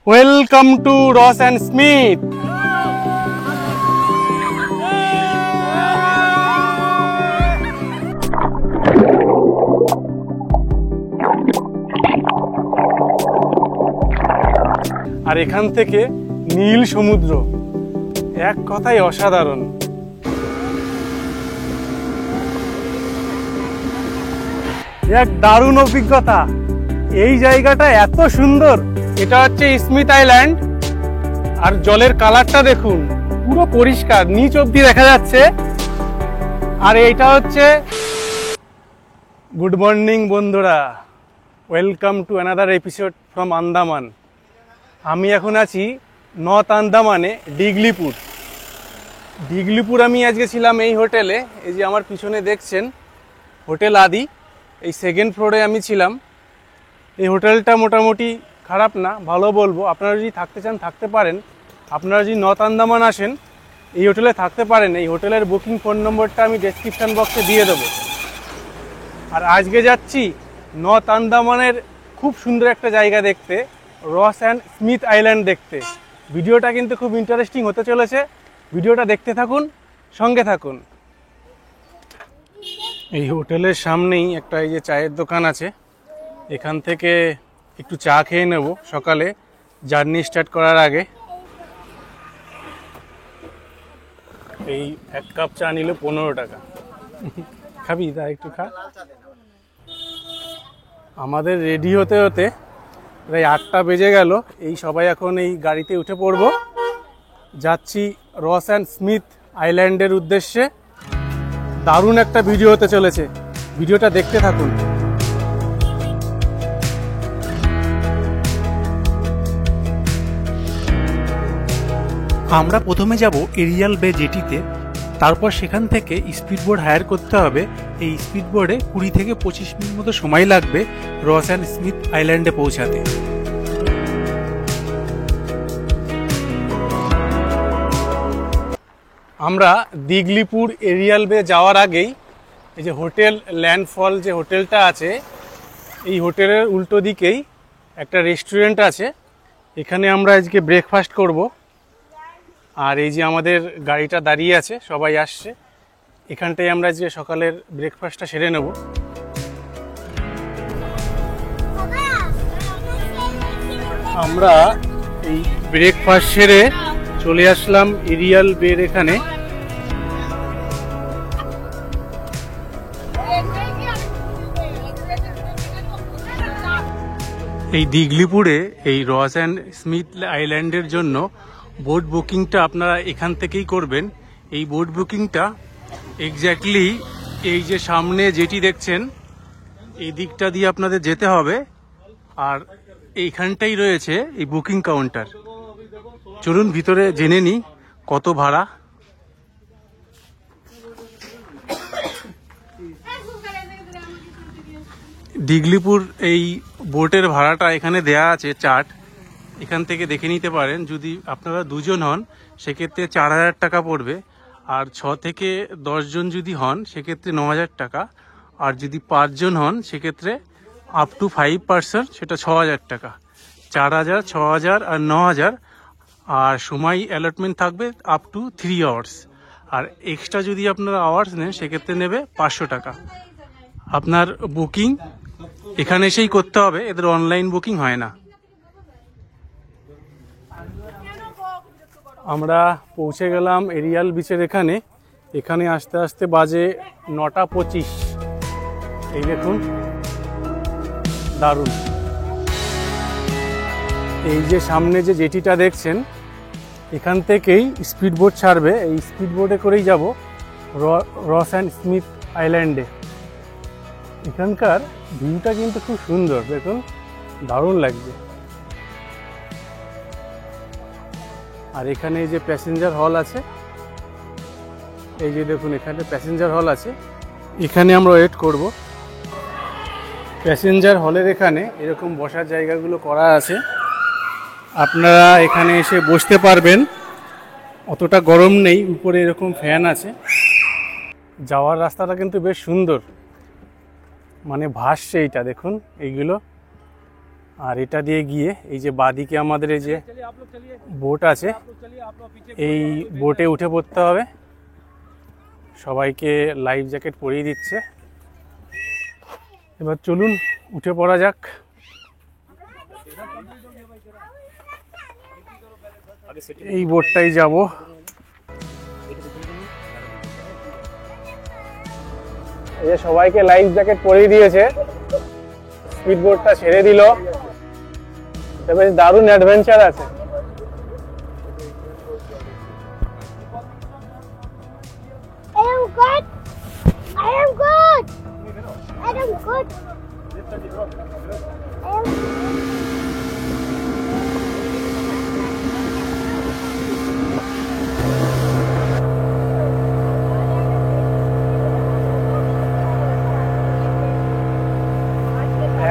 Welcome to রস and Smith. আর এখান থেকে নীল সমুদ্র, এক কথায় অসাধারণ। এক দারুণ অভিজ্ঞতা। এই জায়গাটা এত সুন্দর। এটা হচ্ছে স্মিথ আইল্যান্ড। আর জলের কালারটা দেখুন, পুরো পরিষ্কার, নিচ অব্দি দেখা যাচ্ছে। আর এইটা হচ্ছে, গুড মর্নিং বন্ধুরা, welcome to another episode from Andaman. আমি এখন আছি নর্থ আন্দামানে, ডিগলিপুর। আমি আজকে ছিলাম এই হোটেলে, এই যে আমার পিছনে দেখছেন হোটেল আদি, এই সেকেন্ড ফ্লোরে আমি ছিলাম। এই হোটেলটা মোটামুটি খারাপ না, ভালো বলবো। আপনারা যদি থাকতে চান থাকতে পারেন। আপনারা যদি নর্থ আন্দামান আসেন এই হোটেলে থাকতে পারেন। এই হোটেলের বুকিং ফোন নম্বরটা আমি ডেসক্রিপশন বক্সে দিয়ে দেবো। আর আজকে যাচ্ছি নর্থ আন্দামানের খুব সুন্দর একটা জায়গা দেখতে, রস অ্যান্ড স্মিথ আইল্যান্ড দেখতে। ভিডিওটা কিন্তু খুব ইন্টারেস্টিং হতে চলেছে। ভিডিওটা দেখতে থাকুন, সঙ্গে থাকুন। এই হোটেলের সামনেই একটা এই যে চায়ের দোকান আছে, এখান থেকে একটু চা খেয়ে নেব সকালে জার্নি স্টার্ট করার আগে। এই এক কাপ চা নিল 15 টাকা। খাবি? তা একটু খা। আমাদের রেডি হতে হতে প্রায় 8টা বেজে গেল। এই সবাই এখন এই গাড়িতে উঠে পড়ব, যাচ্ছি রস অ্যান্ড স্মিথ আইল্যান্ডের উদ্দেশ্যে। দারুণ একটা ভিডিও হতে চলেছে, ভিডিওটা দেখতে থাকুন। আমরা প্রথমে যাব এরিয়াল বে জেটিতে, তারপর সেখান থেকে স্পিডবোট হায়ার করতে হবে। এই স্পিডবোটে 20 থেকে 25 মিনিট মতো সময় লাগবে রস অ্যান্ড স্মিথ আইল্যান্ডে পৌঁছাতে। আমরা দিগলিপুর এরিয়াল বে যাওয়ার আগেই এই যে হোটেল ল্যান্ডফল যে হোটেলটা আছে, এই হোটেলের উল্টো দিকেই একটা রেস্টুরেন্ট আছে। এখানে আমরা আজকে ব্রেকফাস্ট করব। আর এই যে আমাদের গাড়িটা দাঁড়িয়ে আছে, সবাই আসছে। এখানটায় আমরা আজকে সকালের ব্রেকফাস্টটা সেরে নেব। আমরা এই ব্রেকফাস্ট সেরে চলে আসলাম এরিয়াল বের এখানে। এই দিগলিপুরে এই রস অ্যান্ড স্মিথ আইল্যান্ডের জন্য বোট বুকিংটা আপনারা এখান থেকেই করবেন। এই বোট বুকিংটা এক্স্যাক্টলি এই যে সামনে যেটি দেখছেন এই দিকটা দিয়ে আপনাদের যেতে হবে। আর এইখানটাই রয়েছে এই বুকিং কাউন্টার। চলুন ভিতরে জেনে নিই কত ভাড়া। দিগলিপুর এই বোটের ভাড়াটা এখানে দেয়া আছে চার্ট, এখান থেকে দেখে নিতে পারেন। যদি আপনারা 2 জন হন সেক্ষেত্রে 4000 টাকা পড়বে। আর 6 থেকে 10 জন যদি হন সেক্ষেত্রে 9000 টাকা। আর যদি 5 জন হন সেক্ষেত্রে আপ টু 5 পার্সন, সেটা 6000 টাকা। 4000, 6000 আর 9000। আর সময় অ্যালটমেন্ট থাকবে আপ টু 3 আওয়ার্স। আর এক্সট্রা যদি আপনারা আওয়ার্স নেন সেক্ষেত্রে নেবে 500 টাকা। আপনার বুকিং এখানে এসেই করতে হবে, এদের অনলাইন বুকিং হয় না। আমরা পৌঁছে গেলাম এরিয়াল বিচের এখানে। এখানে আস্তে আস্তে বাজে 9:25। এই দেখুন, দারুণ। এই যে সামনে যে জেটিটা দেখছেন, এখান থেকেই স্পিডবোট ছাড়বে। এই স্পিডবোটে করেই যাব রস অ্যান্ড স্মিথ আইল্যান্ডে। এখানকার ভিউটা কিন্তু খুব সুন্দর, দেখুন, দারুণ লাগবে। আর এখানে এই যে প্যাসেঞ্জার হল আছে, এই যে দেখুন এখানে প্যাসেঞ্জার হল আছে, এখানে আমরা ওয়েট করব। প্যাসেঞ্জার হলের এখানে এরকম বসার জায়গাগুলো করা আছে, আপনারা এখানে এসে বসতে পারবেন। অতটা গরম নেই, উপরে এরকম ফ্যান আছে। যাওয়ার রাস্তাটা কিন্তু বেশ সুন্দর, মানে ভাসছে এইটা দেখুন এইগুলো। আর এটা দিয়ে গিয়ে এই যে বাদিকে আমাদের এই যে বোট আছে, এই বোটে উঠে পড়তে হবে। সবাইকে লাইফ জ্যাকেট পরিয়ে দিচ্ছে। এবার চলুন উঠে পড়া যাক। এই বোটটাই যাব। এই যে সবাইকে লাইফ জ্যাকেট পরিয়ে দিয়েছে, স্পিড বোটটা ছেড়ে দিল। বেশ দারুণ অ্যাডভেঞ্চার আছে।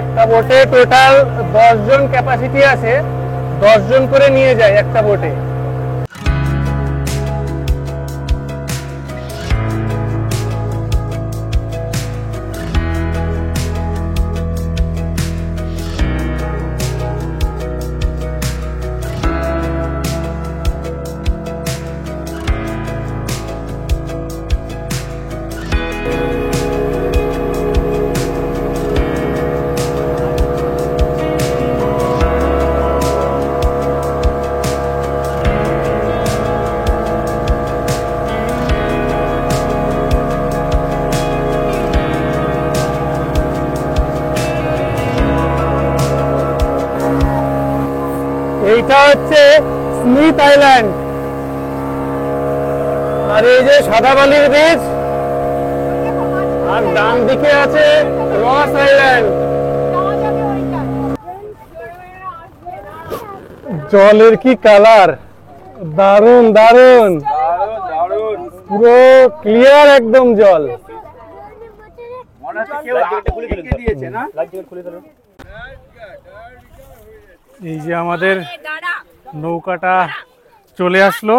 একটা বোটে টোটাল 10 জন ক্যাপাসিটি আছে, 10 জন করে নিয়ে যায় একটা বোটে। এইটা হচ্ছে স্মিথ আইল্যান্ড, আর এই যে সাদা বালির বীচ, আর ডান দিকে আছে রস আইল্যান্ড। জলের কি কালার, দারুন দারুন, পুরো ক্লিয়ার একদম জল। এই যে আমাদের নৌকাটা চলে আসলো,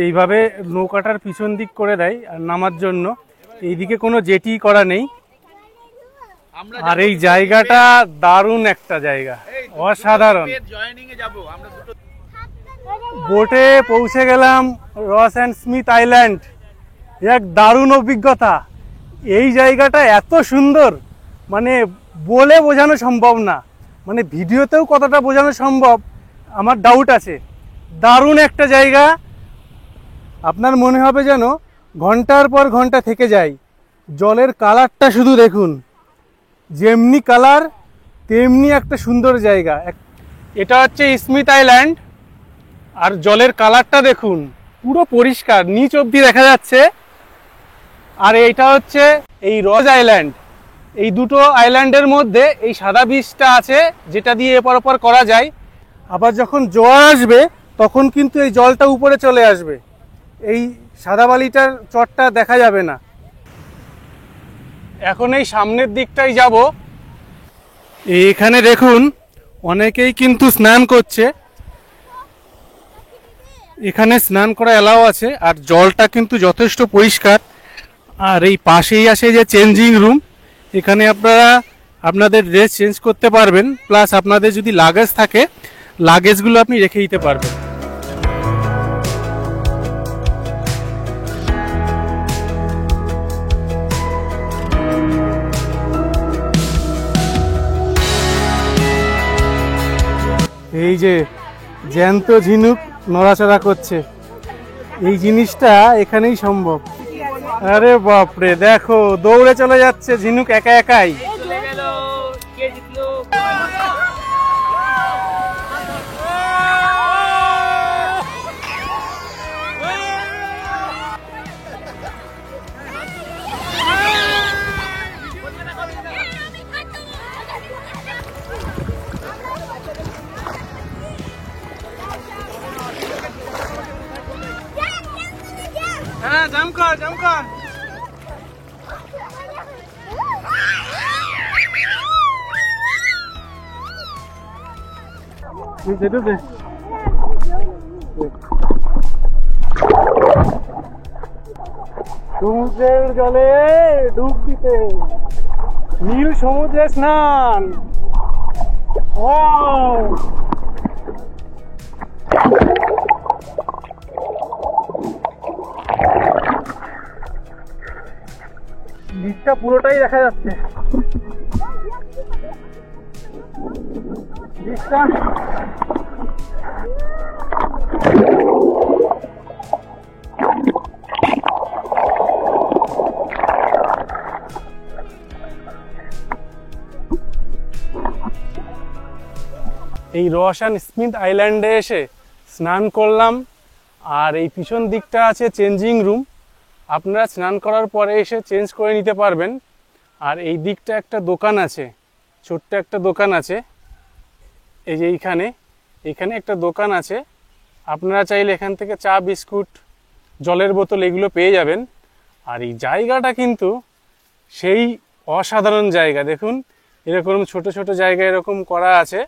এইভাবে নৌকাটার পিছন দিক করে দেয় আর নামার জন্য। এইদিকে কোনো জেটি করা নেই। আর এই জায়গাটা দারুণ একটা জায়গা, অসাধারণ। বোটে পৌঁছে গেলাম রস অ্যান্ড স্মিথ আইল্যান্ড, এক দারুণ অভিজ্ঞতা। এই জায়গাটা এত সুন্দর, মানে বলে বোঝানো সম্ভব না, মানে ভিডিওতেও কতটা বোঝানো সম্ভব আমার ডাউট আছে। দারুণ একটা জায়গা, আপনার মনে হবে যেন ঘন্টার পর ঘন্টা থেকে যায়। জলের কালারটা শুধু দেখুন, যেমনি কালার তেমনি একটা সুন্দর জায়গা। এটা হচ্ছে স্মিথ আইল্যান্ড, আর জলের কালারটা দেখুন, পুরো পরিষ্কার, নিচ অবধি দেখা যাচ্ছে। আর এইটা হচ্ছে এই রস আইল্যান্ড। এই দুটো আইল্যান্ডের মধ্যে এই সাদা বীজটা আছে, যেটা দিয়ে এপার ওপার করা যায়। আবার যখন জোয়ার আসবে তখন কিন্তু এই জলটা উপরে চলে আসবে, এই সাদা বালিটার চটটা দেখা যাবে না। এখন এই সামনের দিকটাই যাব। এখানে দেখুন অনেকেই কিন্তু স্নান করছে, এখানে স্নান করা এলাও আছে, আর জলটা কিন্তু যথেষ্ট পরিষ্কার। আর এই পাশেই আসে যে চেঞ্জিং রুম, এখানে আপনারা আপনাদের ড্রেস চেঞ্জ করতে পারবেন, প্লাস আপনাদের যদি লাগেজ থাকে লাগেজগুলো আপনি রেখে দিতে পারবেন। এই যে জ্যান্ত ঝিনুক নড়াচড়া করছে, এই জিনিসটা এখানেই সম্ভব। আরে বাপরে, দেখো দৌড়ে চলে যাচ্ছে ঝিনুক একা একাই। হ্যাঁ, জাম্প কর জাম্প কর। সমুদ্রের জলে ডুব দিতে, নীল সমুদ্রে স্নান, নিচটা পুরোটাই দেখা যাচ্ছে। নিচটা এই রস অ্যান্ড স্মিথ আইল্যান্ডে এসে স্নান করলাম। আর এই পিছন দিকটা আছে চেঞ্জিং রুম, আপনারা স্নান করার পরে এসে চেঞ্জ করে নিতে পারবেন। আর এই দিকটা একটা দোকান আছে, ছোট্ট একটা দোকান আছে, এই যে এইখানে একটা দোকান আছে। আপনারা চাইলে এখান থেকে চা বিস্কুট জলের বোতল এগুলো পেয়ে যাবেন। আর এই জায়গাটা কিন্তু সেই অসাধারণ জায়গা। দেখুন এরকম ছোট ছোট জায়গা এরকম করা আছে,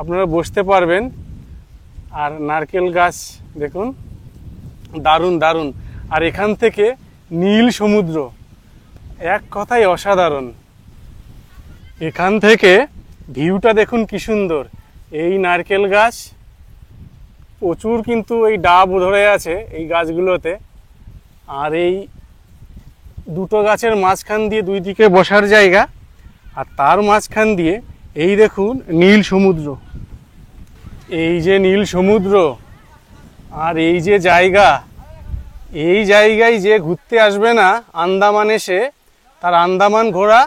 আপনারা বসতে পারবেন। আর নারকেল গাছ দেখুন, দারুণ দারুণ। আর এখান থেকে নীল সমুদ্র, এক কথায় অসাধারণ। এখান থেকে ভিউটা দেখুন কি সুন্দর। এই নারকেল গাছ প্রচুর কিন্তু এই ডাব ধরে আছে এই গাছগুলোতে। আর এই দুটো গাছের মাঝখান দিয়ে দুই দিকে বসার জায়গা, আর তার মাঝখান দিয়ে এই দেখুন নীল সমুদ্র। এই যে নীল সমুদ্র আর এই যে জায়গা, এই জায়গায় যে ঘুরতে আসবে না আন্দামান এসে, তার আন্দামান ঘোরা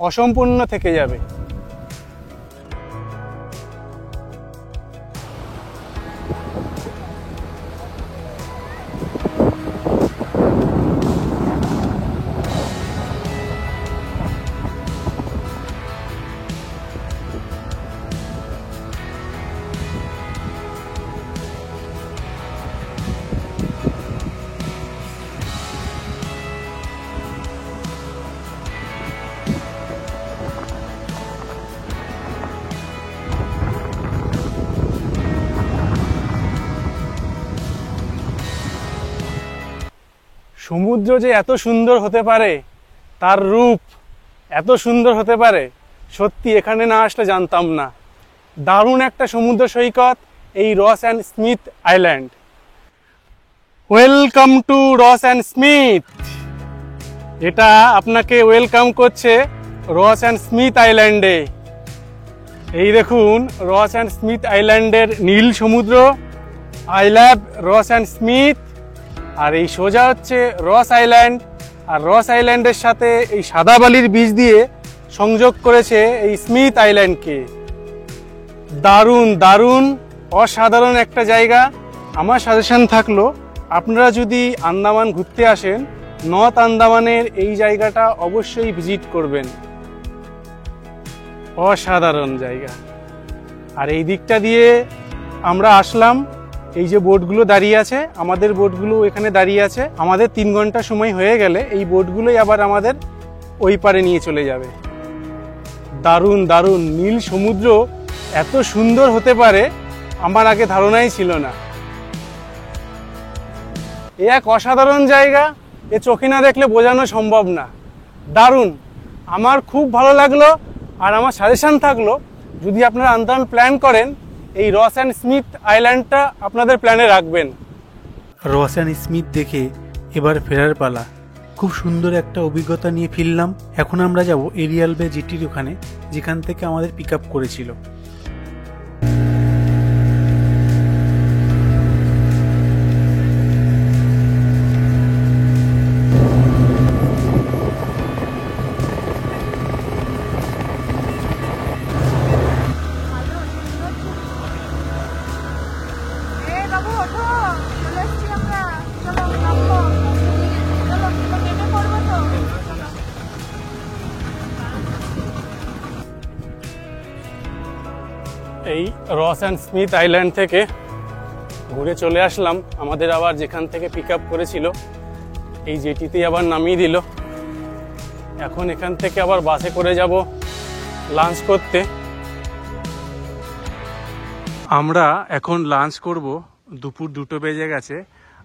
অসম্পূর্ণ থেকে যাবে। সমুদ্র যে এত সুন্দর হতে পারে, তার রূপ এত সুন্দর হতে পারে, সত্যি এখানে না আসলে জানতাম না। দারুণ একটা সমুদ্র সৈকত এই রস and Smith island. Welcome to রস অ্যান্ড স্মিথ। এটা আপনাকে ওয়েলকাম করছে রস অ্যান্ড স্মিথ আইল্যান্ডে। এই দেখুন রস অ্যান্ড স্মিথ আইল্যান্ডের নীল সমুদ্র। আই লাভ রস অ্যান্ড স্মিথ। আর এই সোজা হচ্ছে রস আইল্যান্ড। আর রস আইল্যান্ডের সাথে এই সাদা বালির বীজ দিয়ে সংযোগ করেছে এই স্মিথ আইল্যান্ডকে। দারুণ দারুণ অসাধারণ একটা জায়গা। আমার সাজেশন থাকলো, আপনারা যদি আন্দামান ঘুরতে আসেন, নর্থ আন্দামানের এই জায়গাটা অবশ্যই ভিজিট করবেন। অসাধারণ জায়গা। আর এই দিকটা দিয়ে আমরা আসলাম, এই যে বোটগুলো দাঁড়িয়ে আছে, আমাদের বোটগুলো এখানে দাঁড়িয়ে আছে। আমাদের 3 ঘন্টা সময় হয়ে গেলে এই বোটগুলোই আবার আমাদের ওই পারে নিয়ে চলে যাবে। দারুণ দারুণ। নীল সমুদ্র এত সুন্দর হতে পারে আমার আগে ধারণাই ছিল না। এ এক অসাধারণ জায়গা, এ চোখে না দেখলে বোঝানো সম্ভব না। দারুণ, আমার খুব ভালো লাগলো। আর আমার সাজেশন থাকলো, যদি আপনারা আন্দামান প্ল্যান করেন, এই রস অ্যান্ড স্মিথ আইল্যান্ডটা আপনাদের প্ল্যানে রাখবেন। রস অ্যান্ড স্মিথ দেখে এবার ফেরার পালা। খুব সুন্দর একটা অভিজ্ঞতা নিয়ে ফিরলাম। এখন আমরা যাব এরিয়াল বে জেটির ওখানে, যেখান থেকে আমাদের পিক আপ করেছিল। এই রস অ্যান্ড স্মিথ আইল্যান্ড থেকে ঘুরে চলে আসলাম আমাদের আবার যেখান থেকে পিক আপ করেছিল এই জেটিতেই আবার নামিয়ে দিল। এখন এখান থেকে আবার বাসে করে যাব লাঞ্চ করতে। আমরা এখন লাঞ্চ করব, দুপুর 2টো বেজে গেছে।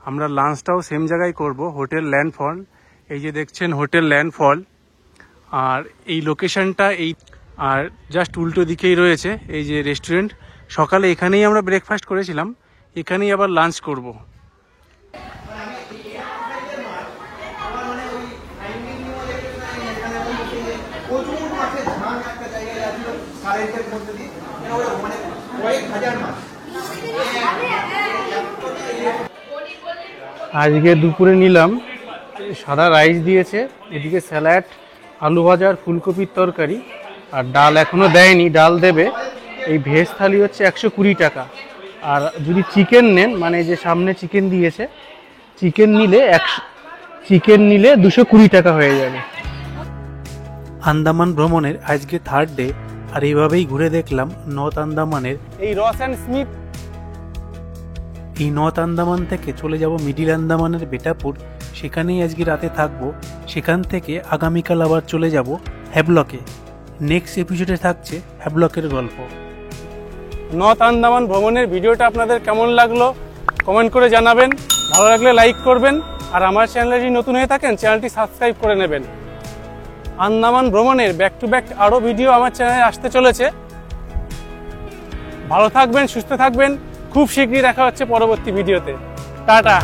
আমরা লাঞ্চটাও সেম জায়গায় করব, হোটেল ল্যান্ডফল। এই যে দেখছেন হোটেল ল্যান্ডফল। আর এই লোকেশনটা এই আর জাস্ট উল্টো দিকেই রয়েছে এই যে রেস্টুরেন্ট। সকালে এখানেই আমরা ব্রেকফাস্ট করেছিলাম, এখানেই আবার লাঞ্চ করব। আজকে দুপুরে নিলাম সাদা রাইস দিয়েছে, এদিকে স্যালাড, আলু ভাজা আর ফুলকপির তরকারি, আর ডাল এখনো দেয়নি, ডাল দেবে। এই ভেজ থালি হচ্ছে 120 টাকা। আর যদি চিকেন নেন, মানে যে সামনে চিকেন দিয়েছে, চিকেন নিলে 220 টাকা হয়ে যাবে। আন্দামান ভ্রমণের আজকে 3rd ডে, আর এইভাবেই ঘুরে দেখলাম নর্থ আন্দামানের। এই রস অ্যান্ড স্মিথ। এই নর্থ আন্দামান থেকে চলে যাব মিডিল আন্দামানের বেটাপুর, সেখানেই আজকে রাতে থাকবো। সেখান থেকে আগামীকাল আবার চলে যাব হ্যাভলকে। নেক্সট এপিসোডে থাকছে হ্যাভলকের গল্প। নর্থ আন্দামান ভ্রমণের ভিডিওটা আপনাদের কেমন লাগলো কমেন্ট করে জানাবেন। ভালো লাগলে লাইক করবেন, আর আমার চ্যানেলে যদি নতুন হয়ে থাকেন চ্যানেলটি সাবস্ক্রাইব করে নেবেন। আন্দামান ভ্রমণের ব্যাক টু ব্যাক আরও ভিডিও আমার চ্যানেলে আসতে চলেছে। ভালো থাকবেন, সুস্থ থাকবেন। খুব শীঘ্রই দেখা হচ্ছে পরবর্তী ভিডিওতে। টাটা।